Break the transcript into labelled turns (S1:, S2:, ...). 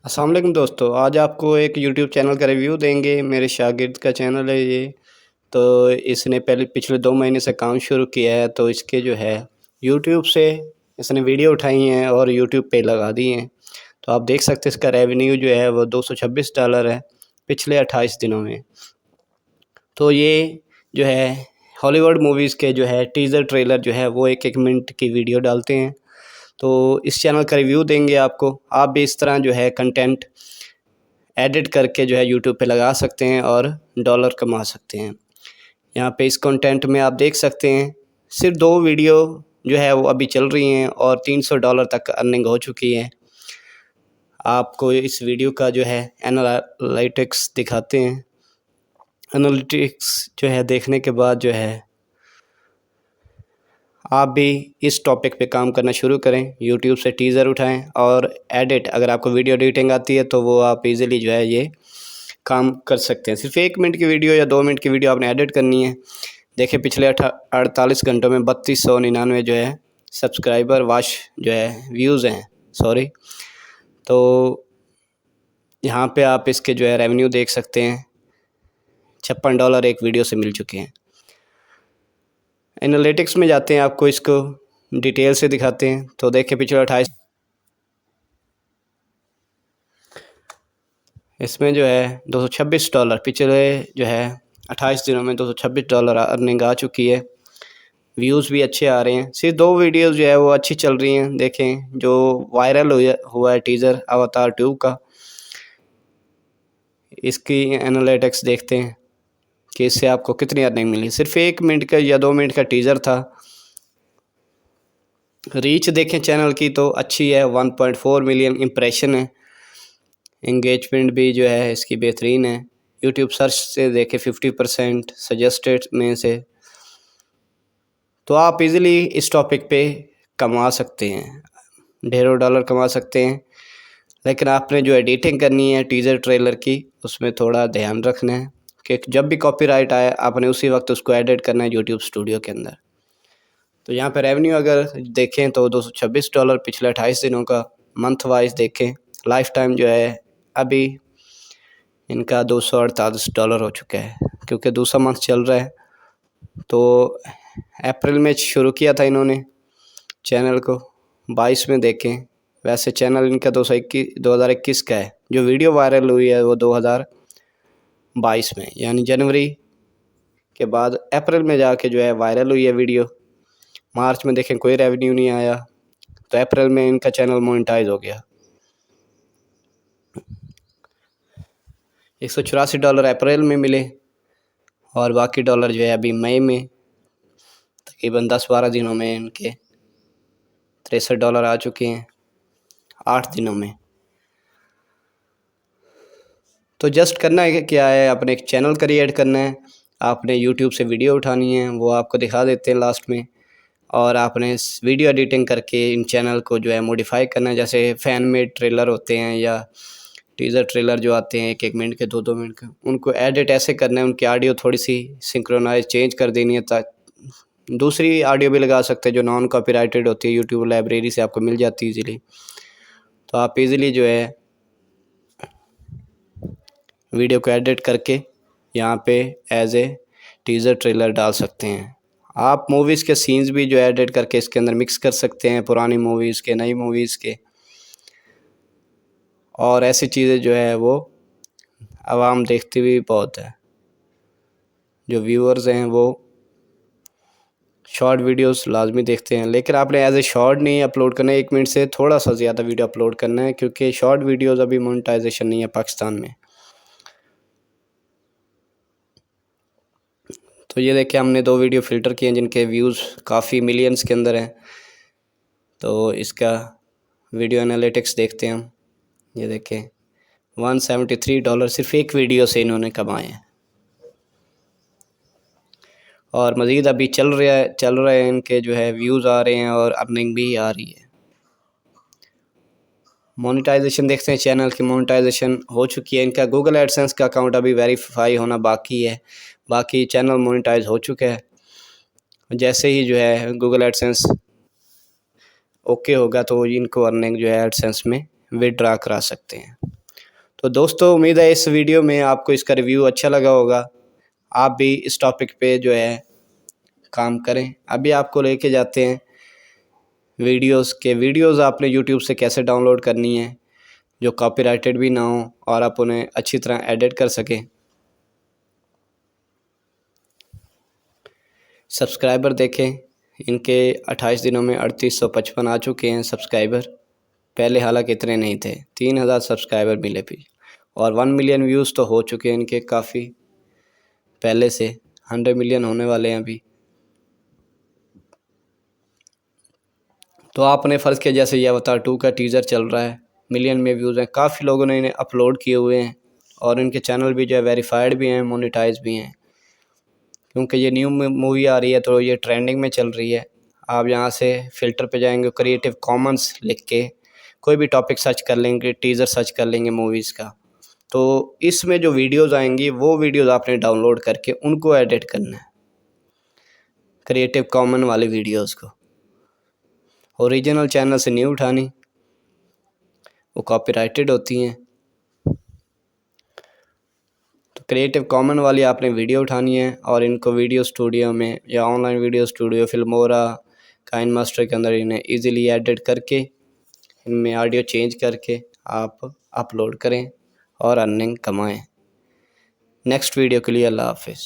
S1: अस्सलाम वालेकुम दोस्तों, आज आपको एक यूट्यूब चैनल का रिव्यू देंगे। मेरे शागिर्द का चैनल है ये। तो इसने पिछले 2 महीने से काम शुरू किया है। तो इसके जो है यूट्यूब से इसने वीडियो उठाई हैं और यूट्यूब पे लगा दी हैं। तो आप देख सकते हैं इसका रेवेन्यू जो है वो $226 है पिछले 28 दिनों में। तो ये जो है हॉलीवुड मूवीज़ के जो है टीज़र ट्रेलर जो है वो 1-1 मिनट की वीडियो डालते हैं। तो इस चैनल का रिव्यू देंगे आपको। आप भी इस तरह जो है कंटेंट एडिट करके जो है यूट्यूब पे लगा सकते हैं और डॉलर कमा सकते हैं। यहाँ पे इस कंटेंट में आप देख सकते हैं सिर्फ 2 वीडियो जो है वो अभी चल रही हैं और $300 तक अर्निंग हो चुकी है। आपको इस वीडियो का जो है एनालिटिक्स दिखाते हैं। एनालिटिक्स जो है देखने के बाद जो है आप भी इस टॉपिक पे काम करना शुरू करें। यूट्यूब से टीज़र उठाएं और एडिट, अगर आपको वीडियो एडिटिंग आती है तो वो आप इजीली जो है ये काम कर सकते हैं। सिर्फ 1 मिनट की वीडियो या 2 मिनट की वीडियो आपने एडिट करनी है। देखिए पिछले 48 घंटों में 3299 जो है सब्सक्राइबर वाच जो है व्यूज़ हैं, सॉरी। तो यहाँ पे आप इसके जो है रेवेन्यू देख सकते हैं, $56 एक वीडियो से मिल चुके हैं। एनालिटिक्स में जाते हैं, आपको इसको डिटेल से दिखाते हैं। तो देखिए पिछले 28 इसमें जो है $226 पिछले जो है 28 दिनों में $226 अर्निंग आ चुकी है। व्यूज़ भी अच्छे आ रहे हैं। सिर्फ 2 वीडियोज़ जो है वो अच्छी चल रही हैं। देखें जो वायरल हुआ है टीज़र अवतार 2 का, इसकी एनालिटिक्स देखते हैं कि इससे आपको कितनी अर्निंग मिली। सिर्फ 1 मिनट का या 2 मिनट का टीज़र था। रीच देखें चैनल की तो अच्छी है, 1.4 मिलियन इम्प्रेशन है। एंगेजमेंट भी जो है इसकी बेहतरीन है। यूट्यूब सर्च से देखें 50% सजेस्टेड में से। तो आप इजीली इस टॉपिक पे कमा सकते हैं, ढेरों डॉलर कमा सकते हैं। लेकिन आपने जो एडिटिंग करनी है टीज़र ट्रेलर की, उसमें थोड़ा ध्यान रखना है कि जब भी कॉपीराइट आए आपने उसी वक्त उसको एडिट करना है यूट्यूब स्टूडियो के अंदर। तो यहाँ पे रेवेन्यू अगर देखें तो $226 पिछले 28 दिनों का। मंथ वाइज देखें, लाइफ टाइम जो है अभी इनका $248 हो चुका है, क्योंकि दूसरा मंथ चल रहा है। तो अप्रैल में शुरू किया था इन्होंने चैनल को, 22 में देखें। वैसे चैनल इनका 2021 का है। जो वीडियो वायरल हुई है वो 2022 में, यानी जनवरी के बाद अप्रैल में जाके जो है वायरल हुई है वीडियो। मार्च में देखें कोई रेवेन्यू नहीं आया, तो अप्रैल में इनका चैनल मोनेटाइज हो गया। $184 अप्रैल में मिले और बाकी डॉलर जो है अभी मई में तकरीबन 10-12 दिनों में इनके $63 आ चुके हैं 8 दिनों में। तो जस्ट करना है क्या है, अपने एक चैनल क्रिएट करना है, आपने यूट्यूब से वीडियो उठानी है, वो आपको दिखा देते हैं लास्ट में। और आपने इस वीडियो एडिटिंग करके इन चैनल को जो है मॉडिफाई करना है। जैसे फ़ैन मेड ट्रेलर होते हैं या टीज़र ट्रेलर जो आते हैं 1-1 मिनट के, 2-2 मिनट के, उनको एडिट ऐसे करना है, उनकी ऑडियो थोड़ी सी सिंक्रोनाइज चेंज कर देनी है। दूसरी ऑडियो भी लगा सकते हैं जो नॉन कॉपीराइटेड होती है, यूट्यूब लाइब्रेरी से आपको मिल जाती है ईज़िली। तो आप इजीली जो है वीडियो को एडिट करके यहाँ पे एज ए टीज़र ट्रेलर डाल सकते हैं। आप मूवीज़ के सीन्स भी जो एडिट करके इसके अंदर मिक्स कर सकते हैं, पुरानी मूवीज़ के, नई मूवीज़ के। और ऐसी चीज़ें जो है वो आवाम देखती भी बहुत है। जो व्यूअर्स हैं वो शॉर्ट वीडियोस लाजमी देखते हैं, लेकिन आपने एज ए शॉर्ट नहीं अपलोड करना है। 1 मिनट से थोड़ा सा ज़्यादा वीडियो अपलोड करना है, क्योंकि शॉर्ट वीडियोस अभी मोनेटाइजेशन नहीं है पाकिस्तान में। तो ये देखिए हमने 2 वीडियो फ़िल्टर किए हैं जिनके व्यूज़ काफ़ी मिलियंस के अंदर हैं। तो इसका वीडियो एनालिटिक्स देखते हैं हम। ये देखें $173 सिर्फ एक वीडियो से इन्होंने कमाए हैं। और मज़ीद अभी चल रहा है इनके जो है व्यूज़ आ रहे हैं और अर्निंग भी आ रही है। मोनेटाइजेशन देखते हैं, चैनल की मोनेटाइजेशन हो चुकी है। इनका गूगल एडसेंस का अकाउंट अभी वेरीफाई होना बाकी है, बाकी चैनल मोनेटाइज हो चुका है। जैसे ही जो है गूगल एडसेंस ओके होगा तो इनको अर्निंग जो है एडसेंस में विड्रा करा सकते हैं। तो दोस्तों उम्मीद है इस वीडियो में आपको इसका रिव्यू अच्छा लगा होगा। आप भी इस टॉपिक पे जो है काम करें। अभी आपको लेके जाते हैं वीडियोस आपने यूट्यूब से कैसे डाउनलोड करनी है जो कॉपीराइटेड भी ना हो और आप उन्हें अच्छी तरह एडिट कर सकें। सब्सक्राइबर देखें, इनके 28 दिनों में 3855 आ चुके हैं सब्सक्राइबर। पहले हालांकि इतने नहीं थे, 3000 सब्सक्राइबर मिले भी, और 1 मिलियन व्यूज़ तो हो चुके हैं इनके काफ़ी पहले से। 100 मिलियन होने वाले हैं अभी। तो आपने फ़र्ज़ किया जैसे ये अवतार 2 का टीज़र चल रहा है, मिलियन में व्यूज़ हैं, काफ़ी लोगों ने इन्हें अपलोड किए हुए हैं और इनके चैनल भी जो है वेरीफाइड भी हैं, मोनेटाइज भी हैं। क्योंकि ये न्यू मूवी आ रही है तो ये ट्रेंडिंग में चल रही है। आप यहाँ से फ़िल्टर पे जाएंगे, क्रिएटिव कॉमन्स लिख के कोई भी टॉपिक सर्च कर लेंगे, टीज़र सर्च कर लेंगे मूवीज़ का, तो इसमें जो वीडियोस आएंगी वो वीडियोस आपने डाउनलोड करके उनको एडिट करना है, क्रिएटिव कॉमन वाली वीडियोस को। ओरिजिनल चैनल से नहीं उठानी, वो कॉपीराइटेड होती हैं। तो क्रिएटिव कॉमन वाली आपने वीडियो उठानी है और इनको वीडियो स्टूडियो में या online video studio, Filmora, KineMaster के अंदर इन्हें इजीली एडिट करके इनमें ऑडियो चेंज करके आप अपलोड करें और अर्निंग कमाएं। नेक्स्ट वीडियो के लिए अल्लाह हाफिज़।